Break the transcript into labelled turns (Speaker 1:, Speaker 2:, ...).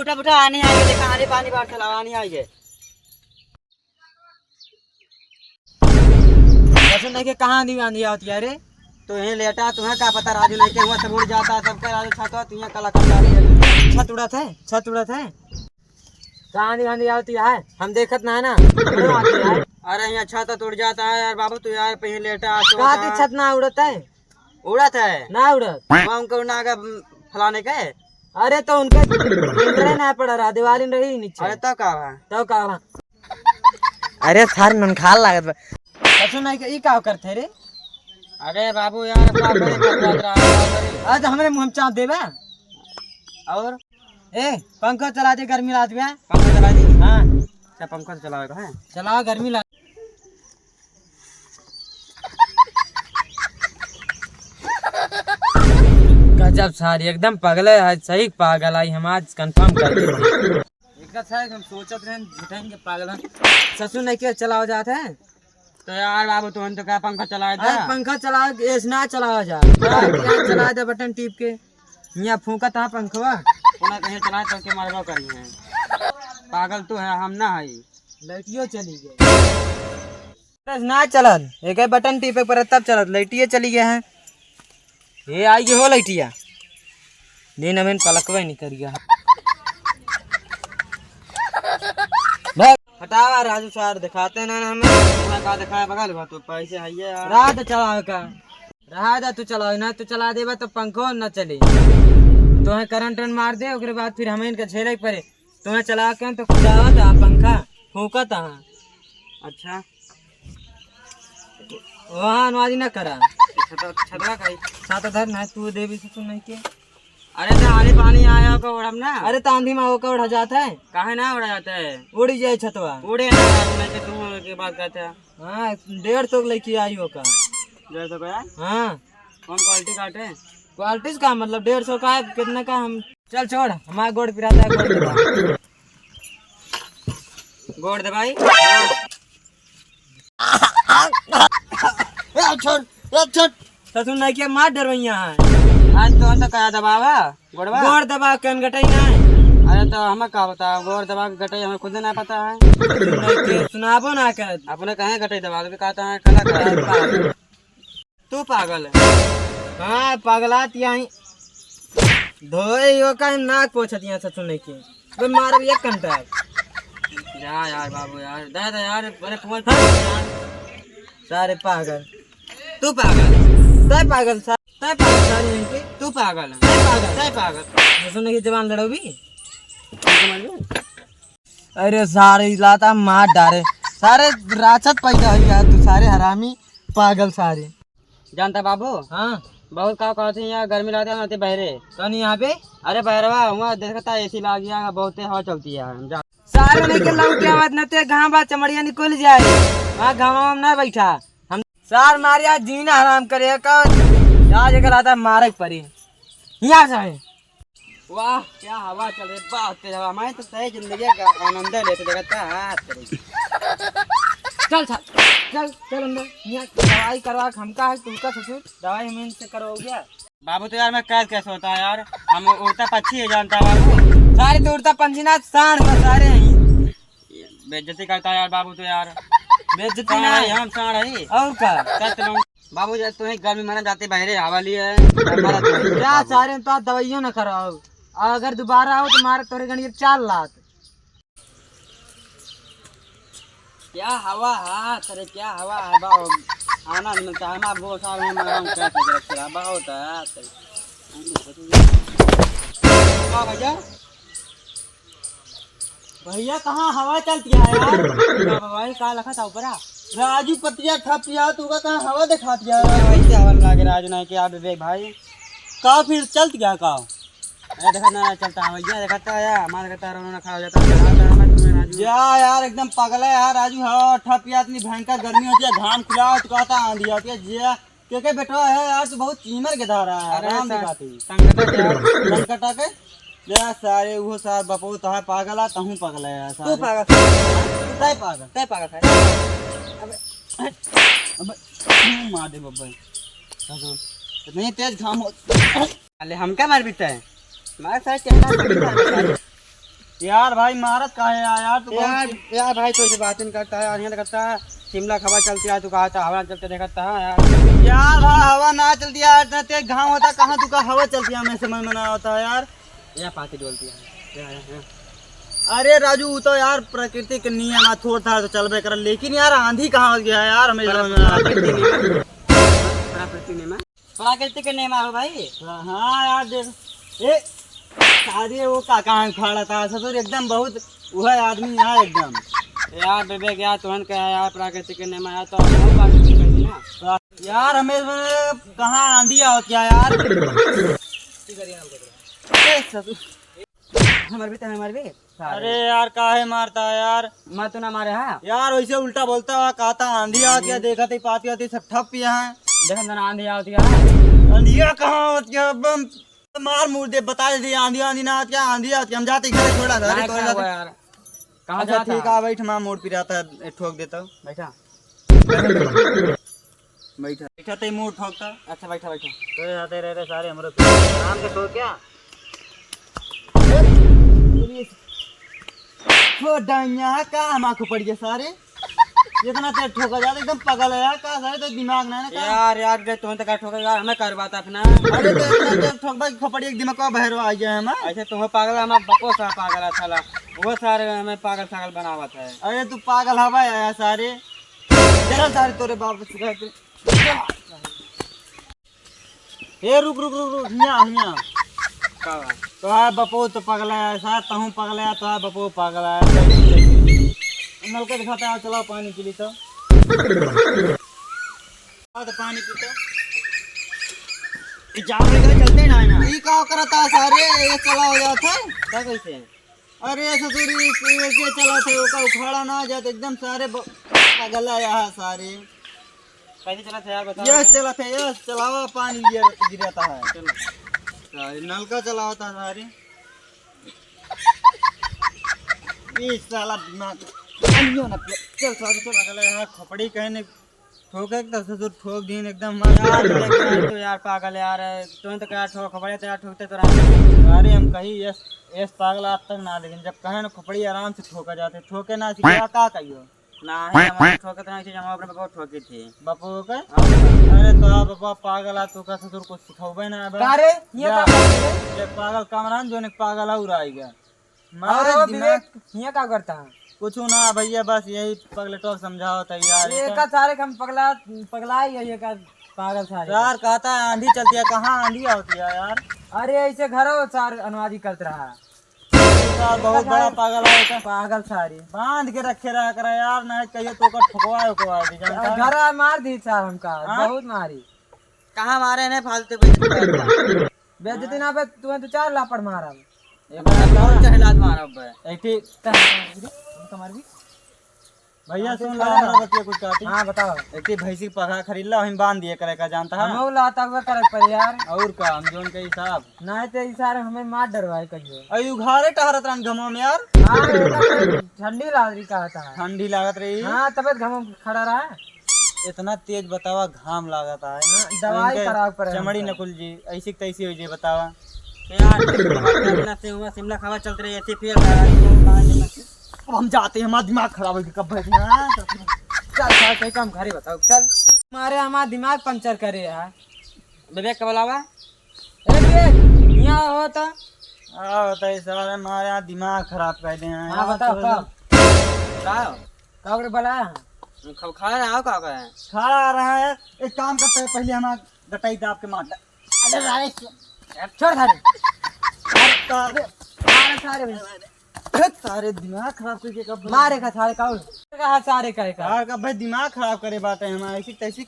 Speaker 1: उठा उठा आने आएंगे, देखा आने पानी बाहर चलाओ आने आएंगे।
Speaker 2: ऐसे नहीं कि कहाँ दी आंधी आती है रे।
Speaker 1: तो यहीं लेटा, तुम्हें क्या पता राजू नहीं के हुआ सब उड़ जाता है, सबका राजू छाता तुम्हें कला कर डाली।
Speaker 2: छत उड़त है, छत उड़त है। कहाँ दी आंधी आती है, हम देखत ना है ना, हमरो आती है।
Speaker 1: अरे यहाँ छत तो उड़ जाता है यार बाबू, तू यार पे लेटा
Speaker 2: कहाँ दी छत ना उड़त है,
Speaker 1: उड़त है
Speaker 2: ना उड़त।
Speaker 1: वहाँ उनको उड़ना का फलाने के।
Speaker 2: अरे तो उनके इंटरे ना पड़ रहा, दिवाली रही नीचे।
Speaker 1: अरे तब का
Speaker 2: तो का अरे सार मन खाल लागत कछु नहीं के ई का करथे रे।
Speaker 1: अरे बाबू यार क्या करे कर रहा है।
Speaker 2: आज हमरे मुंह में चाप देबे
Speaker 1: और
Speaker 2: ए पंखा चला दे, गर्मी लात बे।
Speaker 1: पंखा चला दी।
Speaker 2: हां
Speaker 1: क्या पंखा से चलाएगा है?
Speaker 2: चलाओ, गर्मी ला। गजब सारी एकदम पगले है, सही पागल आई, हम आज कंफर्म कर दिए। एक साहब हम सोचत रहे झूठेंगे पागल ससुर नहीं के चलाओ जाते हैं।
Speaker 1: तो यार बाबू तुम तो क्या पंखा चलाए
Speaker 2: अरे
Speaker 1: था?
Speaker 2: पंखा चला ऐसे ना चलाओ जा, चला दे बटन टीप के यहाँ फूका था पंखवा।
Speaker 1: पुनः कहीं चलाए तो के मारवा करी है। पागल तो है, हम ना है।
Speaker 2: लाइटियो चली गई ना चलत, एक बटन टीपे पर तब चलत, लाइटिये चली गए हैं। ये आई गए हो लाइटिया, दिन हमें पलकवे नहीं करिया। हटावा राजू सार दिखाते ना हमें।
Speaker 1: तुम्हें का दिखाया बगल बा, तो पैसे है ये यार।
Speaker 2: रात चलाओ का रहा था, तू चलाओ ना, तू चला देबा तो पंखो न चले। तुम्हें करंट मार दे, उसके बाद फिर हमें इनका झेले पड़े। तुम्हें चला के तो खुदावा था पंखा फूका था।
Speaker 1: अच्छा
Speaker 2: वहाँ अनुवादी न करा
Speaker 1: छतरा का ही।
Speaker 2: सात धर ना तू देवी से तू नहीं के।
Speaker 1: अरे तो आने पानी आया होगा उड़म ना।
Speaker 2: अरे तांधी में होकर उड़ा जाता है,
Speaker 1: काहे ना उड़ा जाता है?
Speaker 2: उड़ी जाए छतवा।
Speaker 1: उड़े ना नहीं तो तुम की बात करते हैं।
Speaker 2: हाँ 150 लेके आई होगा।
Speaker 1: 150 का है?
Speaker 2: हाँ
Speaker 1: कौन क्वालिटी काटे?
Speaker 2: क्वालिटी का मतलब 150 का है, कितने का हम। चल छोड़, हमारा गोड़ पिराता है, गोड़ दबा।
Speaker 1: गोड़ दबाई
Speaker 2: छोड़ ससुर नहीं के मार डरवैया है।
Speaker 1: आज तो अंत कया दबावा गोड़वा।
Speaker 2: गोड़ दबा के गटाई ना।
Speaker 1: अरे तो हमें क्या बता, गोड़ दबा के गटाई हमें खुद नहीं पता है।
Speaker 2: नहीं के सुनाबो ना कर।
Speaker 1: अपने कहे गटाई दबा के कहता है कला कर। तू पागल है।
Speaker 2: हाँ पागलात यहीं धोए यो का नाक पोछत यहाँ ससुर नहीं के, तो मार एक घंटा।
Speaker 1: जा यार बाबू यार, दादा यार, अरे फोन
Speaker 2: सारे पागल,
Speaker 1: तू पागल,
Speaker 2: तय पागल सारे नहीं के।
Speaker 1: तू पागल है,
Speaker 2: पागल
Speaker 1: पागल
Speaker 2: ससुर नहीं के जवान लड़ो भी। अरे सारे लाता मार डारे, सारे राचत पैदा हो गया तू, सारे हरामी पागल सारे।
Speaker 1: जानता बाबू
Speaker 2: हाँ
Speaker 1: बहुत का कहते हैं यहाँ गर्मी लगती है बहरे।
Speaker 2: कौन यहाँ पे?
Speaker 1: अरे बहरवा वहाँ देखता एसी लग गया, बहुत हवा चलती है।
Speaker 2: सारे नहीं के लाऊं क्या बात नते घामा चमड़िया निकल जाए, वहाँ घामा में ना बैठा हम सार मारिया जीना हराम करे का। आज अगर आता मारे परी यहाँ से।
Speaker 1: वाह क्या हवा चल रही, बहुत तेज हवा। मैं तो सही जिंदगी का आनंद लेते देखता है।
Speaker 2: चल चल चल चल अंदर, यहाँ दवाई करवा हमका है, तुमका ससुर दवाई हमें से करोगे।
Speaker 1: बाबू तो यार मैं कैद कैसे होता है यार, हम उड़ता पक्षी है जानता बाबू।
Speaker 2: सारे तो उड़ता पंजीना सांड सारे हैं।
Speaker 1: बेइज्जती करता है यार बाबू तो यार।
Speaker 2: बेइज्जती ना है,
Speaker 1: हम सांड है
Speaker 2: और का
Speaker 1: बाबू जब तुम्हें गर्मी मना जाते बहरे हवा लिए
Speaker 2: क्या सारे तो दवाइयों न कराओ, अगर दोबारा आओ तो मारे तोरे गणित 4 लाख।
Speaker 1: क्या हवा है तेरे, क्या हवा है बाबू, आनंद मिलता है। हमारा बहुत साल में मनाऊं कैसे बहुत है भैया।
Speaker 2: भैया कहाँ हवा चलती है यार?
Speaker 1: भाई कहाँ लखा था ऊपर
Speaker 2: राजू पतिया ठपिया तू का कहाँ हवा दिखा दिया
Speaker 1: वैसे हवा लगे राजू नहीं कि आप विवेक भाई
Speaker 2: का फिर चलत गया का।
Speaker 1: अरे देखा ना चलता है भैया, देखता है हमारा कहता रोना खा जाता है
Speaker 2: या यार एकदम पागल है यार राजू। हाँ ठपिया इतनी भयंकर गर्मी होती है, घाम खुला तो कहता आंधी आती है जिया के बैठा है यार, तू बहुत चीमर के धारा है। आराम दिखाती संकटा के या सारे वो सार बपो तो है पागल है, तहू पागल है यार।
Speaker 1: तू पागल,
Speaker 2: तय पागल,
Speaker 1: तय पागल है।
Speaker 2: अब मार दे बब्बा, इतनी तेज घाम हो।
Speaker 1: अरे हम क्या मार पीते हैं, हमारे साथ कहना
Speaker 2: यार भाई मारत का है यार तू
Speaker 1: यार भाई तो ऐसे बात नहीं करता है, यहाँ करता है शिमला खबर चलती है, तू कहा था हवा चलते देखता है यार।
Speaker 2: यार भाई हवा ना चलती यार, इतना तेज घाम होता कहाँ तू का हवा चलती है, हमें समझ में ना होता यार।
Speaker 1: यह पाती डोलती है।
Speaker 2: अरे राजू वो तो यार प्रकृति के नियम है, थोड़ा था तो चलबे कर, लेकिन यार आंधी कहाँ हो गया यार, हमें समझ में ना आता।
Speaker 1: प्राकृतिक के नेम आओ भाई।
Speaker 2: हाँ यार देख ए सारे वो काका खड़ा था ससुर एकदम बहुत वह आदमी यहाँ एकदम।
Speaker 1: यार बेबे क्या तुरंत कहा यार प्राकृतिक के नेम आया तो हम बात नहीं कही ना
Speaker 2: यार, हमें कहाँ आंधी आओ क्या यार।
Speaker 1: हमारे भी तो हमारे भी।
Speaker 2: अरे यार काहे मारता है यार,
Speaker 1: मैं तो ना मारे हाँ
Speaker 2: यार वैसे उल्टा बोलता हुआ कहता आंधी आ गया, देखा थे पाती आती सब ठप यहाँ
Speaker 1: देखो ना आंधी आती है।
Speaker 2: आंधिया कहाँ होती है, बम मार मुर दे बता दे आंधी आंधी ना आती है, आंधी आती है, हम जाते घर छोड़ा था
Speaker 1: यार कहाँ
Speaker 2: अच्छा ठीक है बैठ, माँ मोड़ पिराता है ठोक देता हूँ।
Speaker 1: बैठा
Speaker 2: बैठा बैठा तो मुंह ठोकता।
Speaker 1: अच्छा बैठा बैठा
Speaker 2: तो जाते रहते सारे हमारे आराम से ठोक क्या का हम आंखों पड़ गए सारे, इतना तेज ठोका जाता एकदम पगल है यार, का सारे तो दिमाग ना है
Speaker 1: यार यार दे तुम तो ठोकर यार हमें कर बात अपना।
Speaker 2: अरे तो इतना तेज ठोकबा की खोपड़ी एक दिमाग का बहरवा आ गया है हम।
Speaker 1: ऐसे तुम्हें पागल है, हमारा बप्पो सा पागल है साला, वो सारे हमें पागल सागल बनावत है।
Speaker 2: अरे तू पागल हवा है सारे, जरा सारे तोरे बाप से ए रुक रुक रुक रुक हिया तो है बपो तो पगला है ऐसा, तहूँ पगला है तो है बपो पगला है। नलका दिखाता है चलाओ पानी पी ली तो पानी पीते चलते ना ये का करता सारे ये चला हो जाता है
Speaker 1: क्या कैसे?
Speaker 2: अरे ससुरी ऐसे चला थे वो का उखाड़ा ना जाते एकदम सारे पगल है यहाँ सारे।
Speaker 1: कैसे चला था यार बताओ।
Speaker 2: यस चला थे यस चलावा पानी गिरता है सारे नलका चला होता है सारे। इस साला दिमाग चल सारे तो पगल है यहाँ खपड़ी कहने ठोके तो ससुर ठोक दिन एकदम
Speaker 1: यार तो यार पागल यार तुम तो क्या ठोक खबड़े तो यार ठोकते तो रहे।
Speaker 2: अरे हम कही यस यस पागल आज तक ना, लेकिन जब कहे ना खपड़ी आराम से ठोका जाते, ठोके ना सीखा का कहियो
Speaker 1: ना है हमारे ठोके तो नहीं थी, हम अपने बहुत ठोकी थी
Speaker 2: बापू का। अरे तो बाबा पागल आ तो का ससुर को सिखावे ना
Speaker 1: अरे ये
Speaker 2: पागल कामरान जो ने पागल और आएगा
Speaker 1: मारे दिमाग ये क्या करता है
Speaker 2: कुछ ना भैया, बस यही पगले टॉक समझाओ तैयार
Speaker 1: ये का सारे हम पगला ही है ये का पागल सारे
Speaker 2: यार कहता है आंधी चलती है, कहाँ आंधी होती है यार।
Speaker 1: अरे ऐसे घरों सार अनुवादी करते रहा
Speaker 2: यार बहुत बड़ा पागल है
Speaker 1: पागल सारी
Speaker 2: बांध के रखे रहा कर यार, नहीं कहिए तो ठुकवा
Speaker 1: घर मार दी साहब हमका बहुत मारी।
Speaker 2: कहाँ मारे ने फालतू
Speaker 1: बेइज्जती ना पे तुम्हें तो 4 लापड़ मारा
Speaker 2: भैया सुन ला हमरा बतिया कुछ कहती।
Speaker 1: हाँ बताओ।
Speaker 2: एक भैंसी पखा खरीद ला हम बांध दिए करे का जानता है
Speaker 1: हम लाता हुआ करे पर यार
Speaker 2: और का हम जोन के हिसाब
Speaker 1: नहीं तो इशारे हमें मार डरवाए कहियो
Speaker 2: अयु घारे टहरत रन घमो में यार।
Speaker 1: हां ठंडी लाग रही कहता है,
Speaker 2: ठंडी लागत रही।
Speaker 1: हां तबीयत घमो खड़ा रहा
Speaker 2: इतना तेज बतावा घाम लागता है,
Speaker 1: दवाई खराब पर
Speaker 2: चमड़ी नकुल जी ऐसी तैसी हो जी बतावा
Speaker 1: यार शिमला खावा चलते रही ऐसे फिर
Speaker 2: हम जाते हैं, हमारा दिमाग खराब हो गया कब बैठे
Speaker 1: चल चल कहीं कम घरे बताओ चल मारे हमारा दिमाग पंचर करे यार। विवेक कब लावा ए विवेक यहाँ हो तो
Speaker 2: बताइए सर हमारे यहाँ दिमाग खराब कर दे हैं।
Speaker 1: हाँ बताओ कब कब बुलाया खब खा रहा हो का
Speaker 2: खा रहा है, एक काम करते हैं पहले हम गटाई दाब के मार।
Speaker 1: अरे छोड़
Speaker 2: सारे दिमाग खराब करके कब
Speaker 1: मारे का सारे का सारे का
Speaker 2: भाई दिमाग खराब करे बात है हमारे ऐसी तैसी